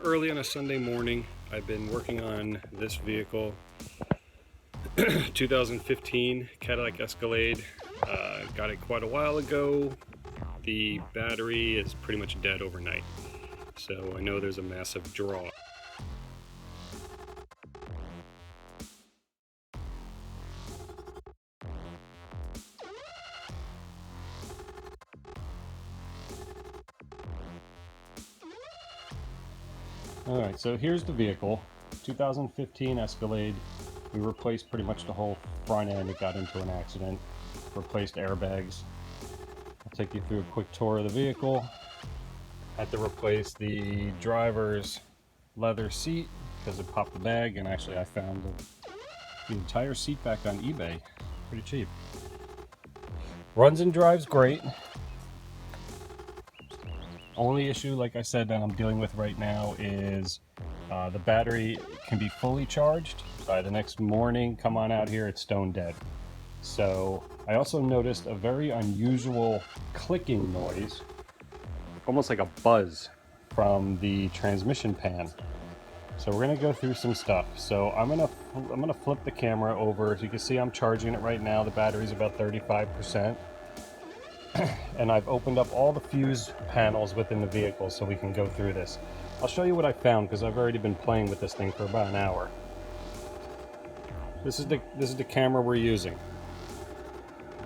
early on a Sunday morning. I've been working on this vehicle, 2015 Cadillac Escalade. Got it quite a while ago. The battery is pretty much dead overnight, so I know there's a massive draw. Alright, so here's the vehicle, 2015 Escalade. We replaced pretty much the whole front end. It got into an accident, replaced airbags. I'll take you through a quick tour of the vehicle. Had to replace the driver's leather seat because it popped the bag, and actually I found the entire seat back on eBay, pretty cheap. Runs and drives great. Only issue, like I said, that I'm dealing with right now is the battery can be fully charged. By the next morning, come on out here, it's stone dead. So I also noticed a very unusual clicking noise, almost like a buzz from the transmission pan. So we're gonna go through some stuff. So I'm gonna flip the camera over. As you can see, I'm charging it right now. The battery's about 35%. And I've opened up all the fuse panels within the vehicle so we can go through this. I'll show you what I found because I've already been playing with this thing for about an hour. This is the camera we're using.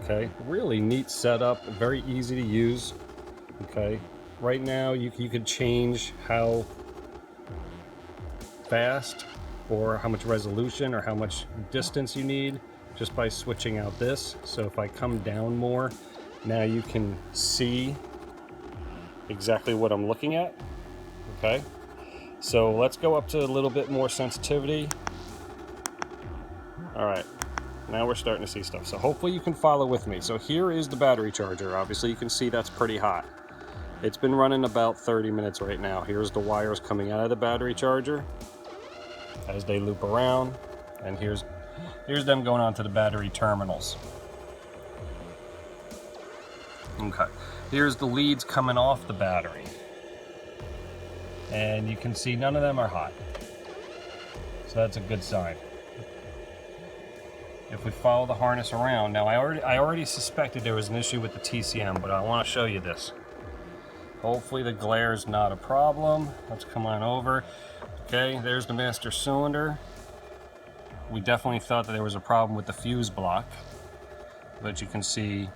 Okay, really neat setup, very easy to use. Okay, right now you could change how fast or how much resolution or how much distance you need just by switching out this. So if I come down more, now you can see exactly what I'm looking at. Okay, so let's go up to a little bit more sensitivity. All right, now we're starting to see stuff. So hopefully you can follow with me. So here is the battery charger. Obviously you can see that's pretty hot. It's been running about 30 minutes right now. Here's the wires coming out of the battery charger as they loop around, and here's them going onto the battery terminals. Okay, here's the leads coming off the battery, and you can see none of them are hot, so that's a good sign. If we follow the harness around, now I already suspected there was an issue with the TCM, but I want to show you this. Hopefully the glare is not a problem. Let's come on over. Okay, there's the master cylinder. We definitely thought that there was a problem with the fuse block, but you can see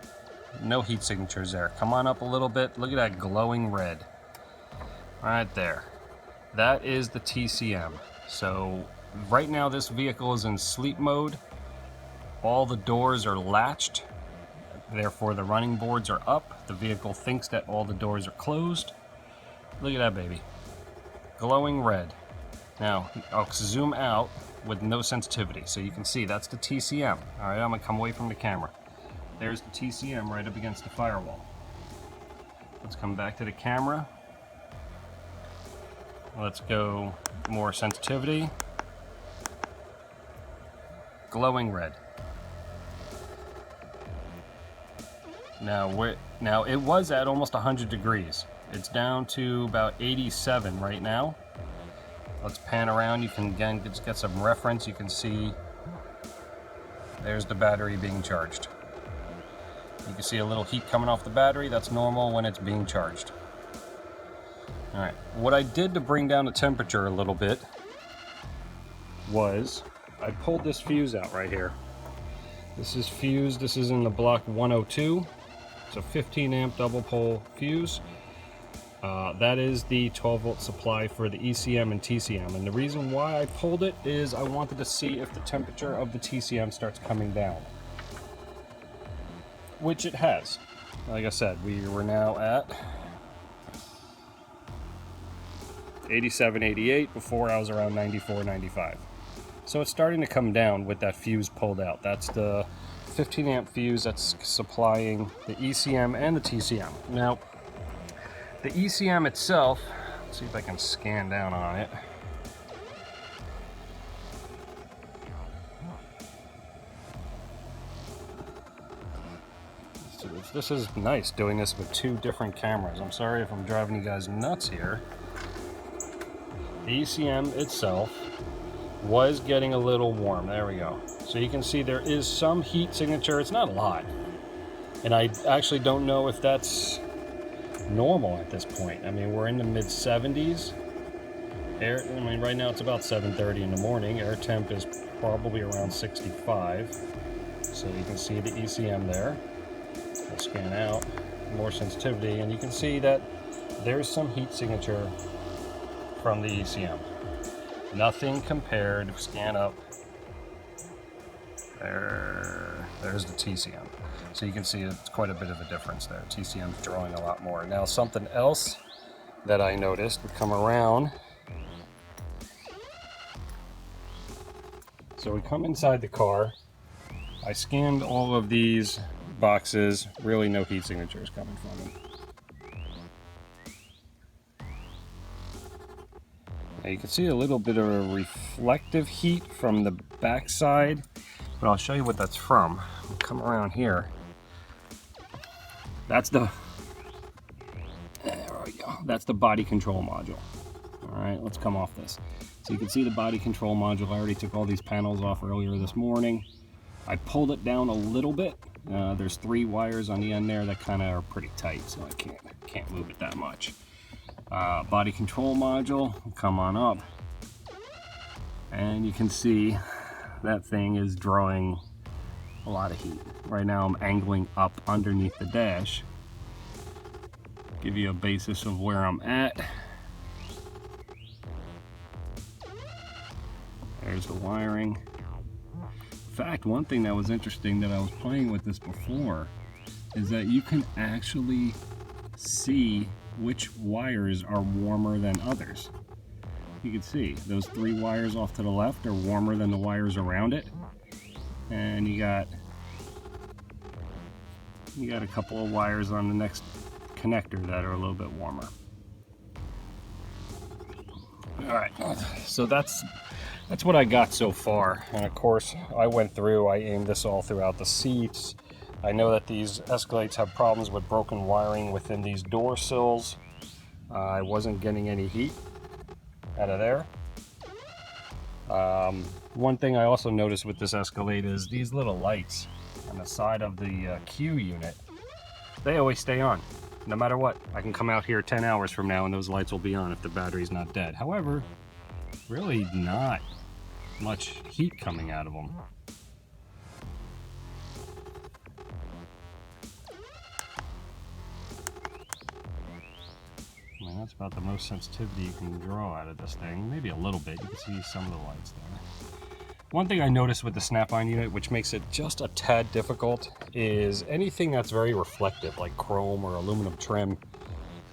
no heat signatures there. Come on up a little bit. Look at that glowing red right there. That is the TCM. So right now this vehicle is in sleep mode. All the doors are latched, therefore the running boards are up. The vehicle thinks that all the doors are closed. Look at that baby, glowing red. Now I'll zoom out with no sensitivity so you can see that's the TCM. All right, I'm gonna come away from the camera. There's the TCM right up against the firewall. Let's come back to the camera. Let's go more sensitivity. Glowing red. Now it was at almost 100 degrees. It's down to about 87 right now. Let's pan around. You can again just get some reference. You can see there's the battery being charged. You can see a little heat coming off the battery. That's normal when it's being charged. All right, what I did to bring down the temperature a little bit was I pulled this fuse out right here. This is fused. This is in the block 102. It's a 15 amp double pole fuse. That is the 12 volt supply for the ECM and TCM. And the reason why I pulled it is I wanted to see if the temperature of the TCM starts coming down, which it has. Like I said, we were now at 87, 88. Before I was around 94, 95. So it's starting to come down with that fuse pulled out. That's the 15 amp fuse that's supplying the ECM and the TCM. Now, the ECM itself, let's see if I can scan down on it. This is nice doing this with two different cameras. I'm sorry if I'm driving you guys nuts here. the ECM itself was getting a little warm. There we go. So you can see there is some heat signature. It's not a lot. And I actually don't know if that's normal at this point. I mean, we're in the mid 70s. Right now it's about 7:30 in the morning. Air temp is probably around 65. So you can see the ECM there. I'll scan out, more sensitivity, and you can see that there's some heat signature from the ECM. Nothing compared, scan up. There's the TCM. So you can see it's quite a bit of a difference there. TCM's drawing a lot more. Now something else that I noticed, we come around. So we come inside the car. I scanned all of these boxes, really no heat signatures coming from them. Now you can see a little bit of a reflective heat from the back side, but I'll show you what that's from. We'll come around here. There we go. That's the body control module. All right, let's come off this. So you can see the body control module. I already took all these panels off earlier this morning. I pulled it down a little bit. There's 3 wires on the end there that kind of are pretty tight, so I can't move it that much. Body control module, come on up, and you can see that thing is drawing a lot of heat. Right now I'm angling up underneath the dash. Give you a basis of where I'm at. There's the wiring. In fact, one thing that was interesting that I was playing with this before is that you can actually see which wires are warmer than others. You can see those 3 wires off to the left are warmer than the wires around it, and you got a couple of wires on the next connector that are a little bit warmer. All right, so that's what I got so far. And of course, I went through, I aimed this all throughout the seats. I know that these Escalades have problems with broken wiring within these door sills. I wasn't getting any heat out of there. One thing I also noticed with this Escalade is these little lights on the side of the Q unit, they always stay on. No matter what, I can come out here 10 hours from now and those lights will be on if the battery's not dead. However, really not much heat coming out of them. I mean, that's about the most sensitivity you can draw out of this thing. Maybe a little bit. You can see some of the lights there. One thing I noticed with the snap-on unit, which makes it just a tad difficult, is anything that's very reflective, like chrome or aluminum trim,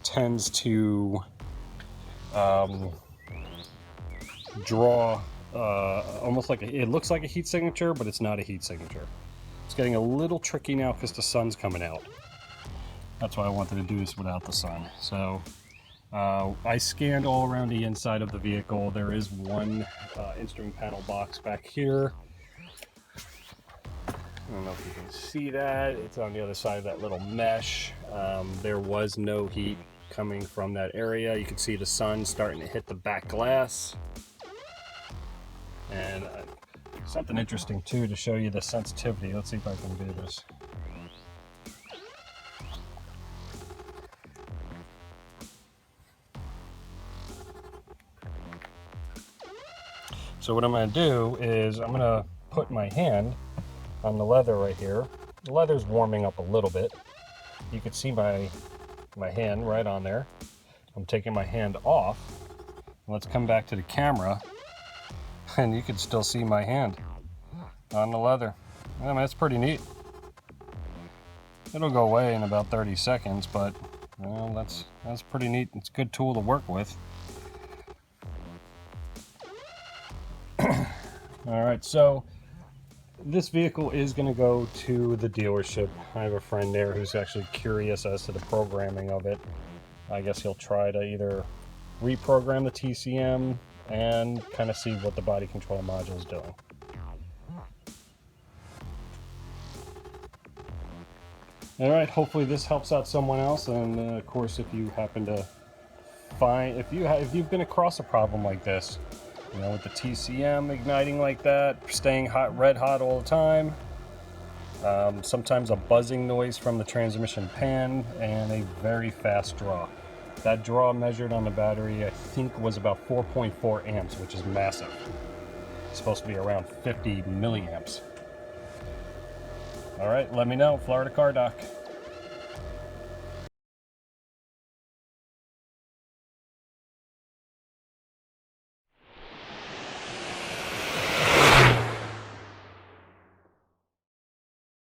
tends to draw almost like it looks like a heat signature, but it's not a heat signature. It's getting a little tricky now because the sun's coming out. That's why I wanted to do this without the sun. So I scanned all around the inside of the vehicle. There is one instrument panel box back here. I don't know if you can see that. It's on the other side of that little mesh. There was no heat coming from that area. You can see the sun starting to hit the back glass. And something interesting too to show you the sensitivity. Let's see if I can do this. So what I'm going to do is I'm going to put my hand on the leather right here. The leather's warming up a little bit. You can see my hand right on there. I'm taking my hand off. Let's come back to the camera and you can still see my hand on the leather. I mean, that's pretty neat. It'll go away in about 30 seconds, but well, that's pretty neat. It's a good tool to work with. All right, so this vehicle is going to go to the dealership. I have a friend there who's actually curious as to the programming of it. I guess he'll try to either reprogram the TCM and kind of see what the body control module is doing. All right, hopefully this helps out someone else. And of course, if you happen to if you've been across a problem like this, you know, with the TCM igniting like that, staying hot, red hot all the time, sometimes a buzzing noise from the transmission pan, and a very fast draw. That draw measured on the battery, I think, was about 4.4 amps, which is massive. It's supposed to be around 50 milliamps. All right, let me know, Florida Car Doc.